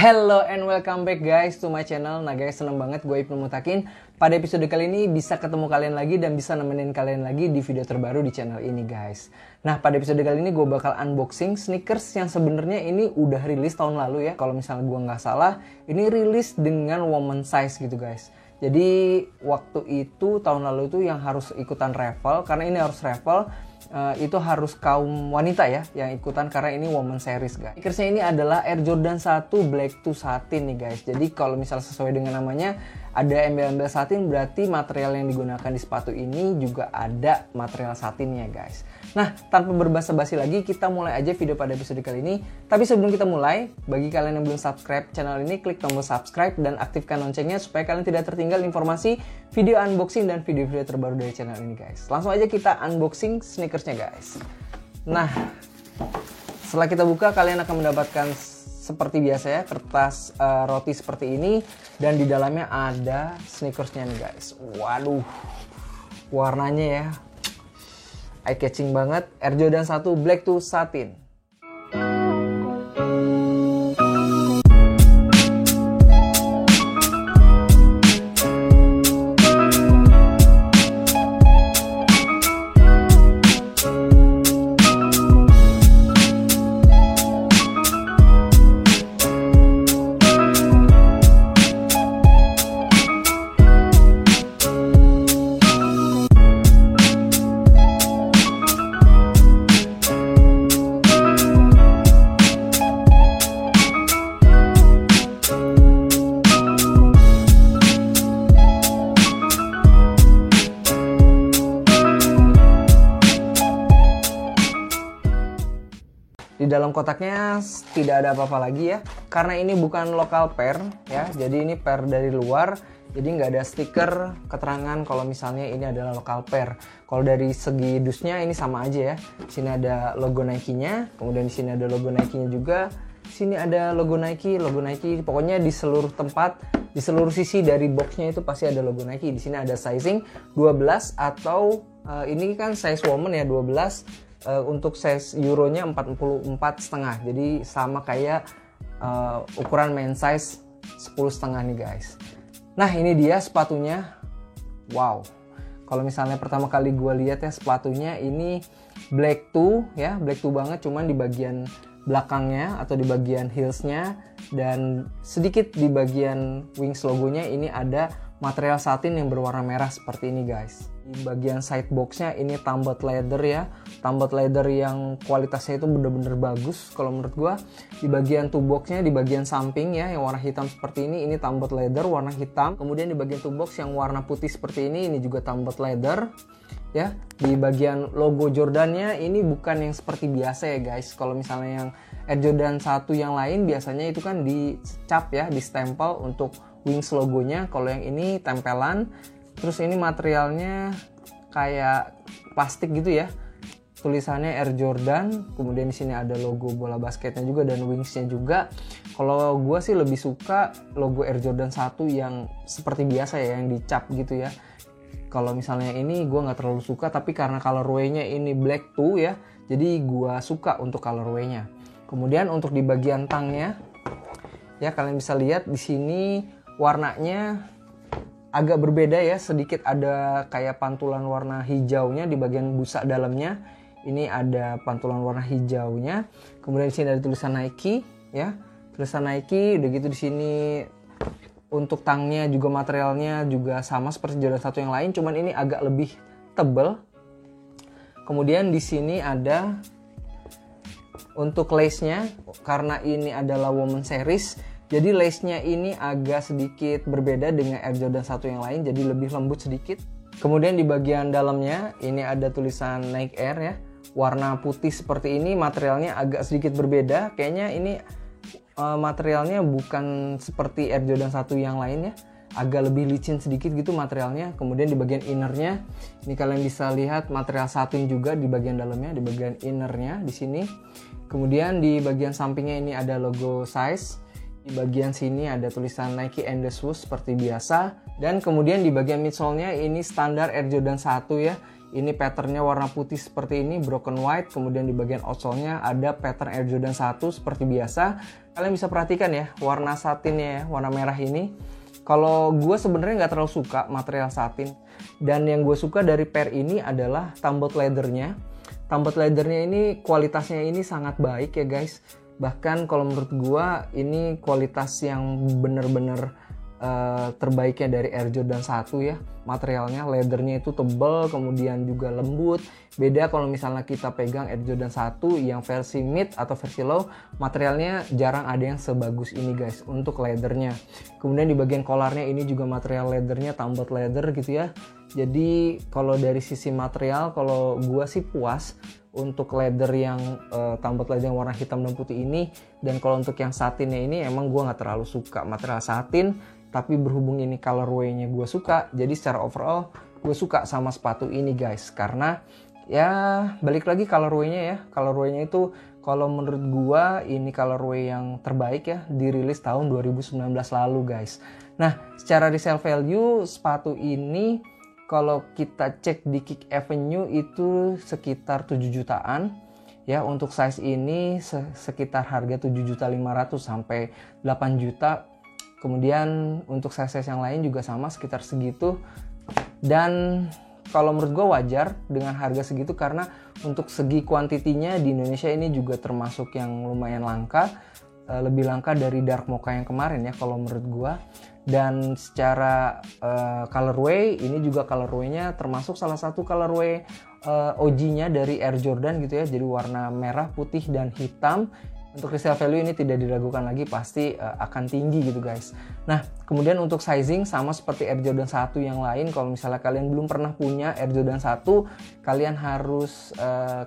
Hello and welcome back guys to my channel. Nah guys, seneng banget gue Ibnu Mutakin. Pada episode kali ini bisa ketemu kalian lagi dan bisa nemenin kalian lagi di video terbaru di channel ini guys. Nah pada episode kali ini gue bakal unboxing sneakers yang sebenarnya ini udah rilis tahun lalu ya. Kalau misalnya gue nggak salah, ini rilis dengan woman size gitu guys. Jadi waktu itu tahun lalu itu yang harus ikutan raffle, karena ini harus raffle. Itu harus kaum wanita ya yang ikutan karena ini woman series guys. Sneakersnya ini adalah Air Jordan 1 Black 2 Satin nih guys. Jadi kalau misalnya sesuai dengan namanya ada embel-embel satin, berarti material yang digunakan di sepatu ini juga ada material satinnya guys. Nah tanpa berbasa-basi lagi, kita mulai aja video pada episode kali ini. Tapi sebelum kita mulai, bagi kalian yang belum subscribe channel ini, klik tombol subscribe dan aktifkan loncengnya supaya kalian tidak tertinggal informasi video unboxing dan video-video terbaru dari channel ini guys. Langsung aja kita unboxing sneakersnya guys. Nah setelah kita buka, kalian akan mendapatkan seperti biasa ya, kertas roti seperti ini, dan di dalamnya ada sneakersnya nih guys. Waduh, warnanya ya eye catching banget. Air Jordan 1 Black 2 Satin. Di dalam kotaknya tidak ada apa-apa lagi ya, karena ini bukan lokal pair ya, jadi ini pair dari luar, jadi nggak ada stiker keterangan kalau misalnya ini adalah lokal pair. Kalau dari segi dusnya ini sama aja ya, di sini ada logo Nike-nya, kemudian di sini ada logo Nike-nya juga, di sini ada logo Nike, pokoknya di seluruh tempat, di seluruh sisi dari boxnya itu pasti ada logo Nike. Di sini ada sizing 12 atau ini kan size woman ya 12. Untuk size euronya 44,5, jadi sama kayak ukuran men size 10,5 nih guys. Nah ini dia sepatunya. Wow, kalau misalnya pertama kali gue lihat ya sepatunya ini Black 2 ya, Black 2 banget, cuman di bagian belakangnya atau di bagian heelsnya dan sedikit di bagian wings logonya ini ada material satin yang berwarna merah seperti ini guys. Di bagian side boxnya ini tumbled leather ya, tumbled leather yang kualitasnya itu bener-bener bagus kalau menurut gua. Di bagian toe boxnya, di bagian samping ya yang warna hitam seperti ini tumbled leather warna hitam. Kemudian di bagian toe box yang warna putih seperti ini juga tumbled leather ya. Di bagian logo Jordannya ini bukan yang seperti biasa ya guys. Kalau misalnya yang Air Jordan 1 yang lain biasanya itu kan dicap ya, di stempel untuk wings logonya. Kalau yang ini tempelan. Terus ini materialnya kayak plastik gitu ya. Tulisannya Air Jordan, kemudian di sini ada logo bola basketnya juga dan wingsnya juga. Kalau gue sih lebih suka logo Air Jordan 1 yang seperti biasa ya, yang dicap gitu ya. Kalau misalnya ini gue nggak terlalu suka, tapi karena colorway-nya ini Black 2 ya, jadi gue suka untuk colorway-nya. Kemudian untuk di bagian tangnya, ya kalian bisa lihat di sini warnanya agak berbeda ya, sedikit ada kayak pantulan warna hijaunya di bagian busa dalamnya. Ini ada pantulan warna hijaunya. Kemudian di sini ada tulisan Nike ya, tulisan Nike. Udah gitu di sini untuk tangnya juga materialnya juga sama seperti Jordan 1 yang lain, cuman ini agak lebih tebal. Kemudian di sini ada untuk lace-nya, karena ini adalah woman series. Jadi lace-nya ini agak sedikit berbeda dengan Air Jordan 1 yang lain, jadi lebih lembut sedikit. Kemudian di bagian dalamnya ini ada tulisan Nike Air ya, warna putih seperti ini. Materialnya agak sedikit berbeda, kayaknya ini materialnya bukan seperti Air Jordan 1 yang lain ya, agak lebih licin sedikit gitu materialnya. Kemudian di bagian innernya ini kalian bisa lihat material satin juga di bagian dalamnya, di bagian innernya di sini. Kemudian di bagian sampingnya ini ada logo size. Di bagian sini ada tulisan Nike and the Shoes seperti biasa. Dan kemudian di bagian midsole-nya ini standar Air Jordan 1 ya. Ini patternnya warna putih seperti ini, broken white. Kemudian di bagian outsole-nya ada pattern Air Jordan 1 seperti biasa. Kalian bisa perhatikan ya, warna satinnya ya, warna merah ini. Kalau gue sebenarnya nggak terlalu suka material satin. Dan yang gue suka dari pair ini adalah tumbled leather-nya. Tumbled leather-nya ini kualitasnya ini sangat baik ya guys. Bahkan kalau menurut gue ini kualitas yang bener-bener terbaiknya dari Air Jordan 1 ya. Materialnya, leathernya itu tebal, kemudian juga lembut. Beda kalau misalnya kita pegang Air Jordan 1 yang versi mid atau versi low, materialnya jarang ada yang sebagus ini guys untuk leathernya. Kemudian di bagian collarnya ini juga material leathernya tumbled leather gitu ya. Jadi kalau dari sisi material, kalau gua sih puas untuk leather yang tumbled leather yang warna hitam dan putih ini. Dan kalau untuk yang satinnya ini emang gua nggak terlalu suka material satin. Tapi berhubung ini colorway-nya gue suka, jadi secara overall gue suka sama sepatu ini guys. Karena ya balik lagi colorway-nya ya. Colorway-nya itu kalau menurut gue ini colorway yang terbaik ya, dirilis tahun 2019 lalu guys. Nah secara resale value sepatu ini kalau kita cek di Kick Avenue itu sekitar 7 jutaan. Ya untuk size ini sekitar harga 7.500.000 sampai 8 juta. Kemudian untuk size-size yang lain juga sama sekitar segitu. Dan kalau menurut gue wajar dengan harga segitu karena untuk segi kuantitinya di Indonesia ini juga termasuk yang lumayan langka. Lebih langka dari Dark Mocha yang kemarin ya kalau menurut gue. Dan secara colorway ini juga colorway-nya termasuk salah satu colorway OG-nya dari Air Jordan gitu ya. Jadi warna merah, putih, dan hitam. Untuk resale value ini tidak diragukan lagi, pasti akan tinggi gitu guys. Nah kemudian untuk sizing sama seperti Air Jordan 1 yang lain. Kalau misalnya kalian belum pernah punya Air Jordan 1, kalian harus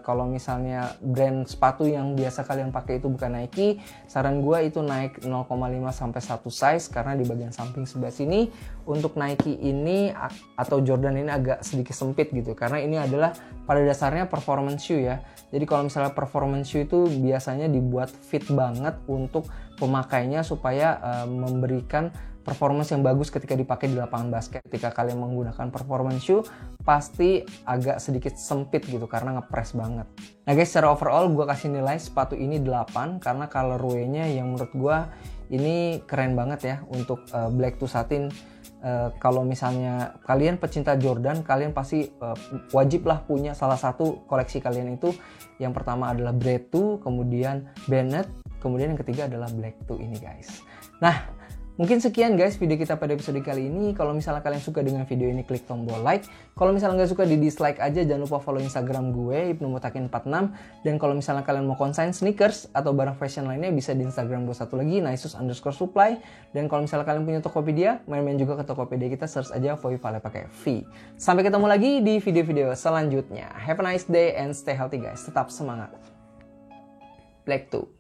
kalau misalnya brand sepatu yang biasa kalian pakai itu bukan Nike, saran gue itu naik 0,5 sampai 1 size. Karena di bagian samping sebelah sini untuk Nike ini atau Jordan ini agak sedikit sempit gitu. Karena ini adalah pada dasarnya performance shoe ya. Jadi kalau misalnya performance shoe itu biasanya dibuat fit banget untuk pemakainya supaya memberikan performance yang bagus ketika dipakai di lapangan basket. Ketika kalian menggunakan performance shoe pasti agak sedikit sempit gitu karena ngepres banget. Nah guys, secara overall gue kasih nilai sepatu ini 8 karena colorway-nya yang menurut gue ini keren banget ya untuk black to satin. Kalau misalnya kalian pecinta Jordan, kalian pasti wajib lah punya salah satu koleksi kalian itu. Yang pertama adalah Bread 2, kemudian Bennett, kemudian yang ketiga adalah Black 2 ini guys. Nah mungkin sekian guys video kita pada episode kali ini. Kalau misalnya kalian suka dengan video ini, klik tombol like. Kalau misalnya nggak suka, di dislike aja. Jangan lupa follow Instagram gue, ibnumutakin46. Dan kalau misalnya kalian mau konsign sneakers atau barang fashion lainnya, bisa di Instagram gue satu lagi, naisus_supply. Dan kalau misalnya kalian punya Tokopedia, main-main juga ke Tokopedia kita, search aja Voivale pakai V. Sampai ketemu lagi di video-video selanjutnya. Have a nice day and stay healthy guys. Tetap semangat. Black 2.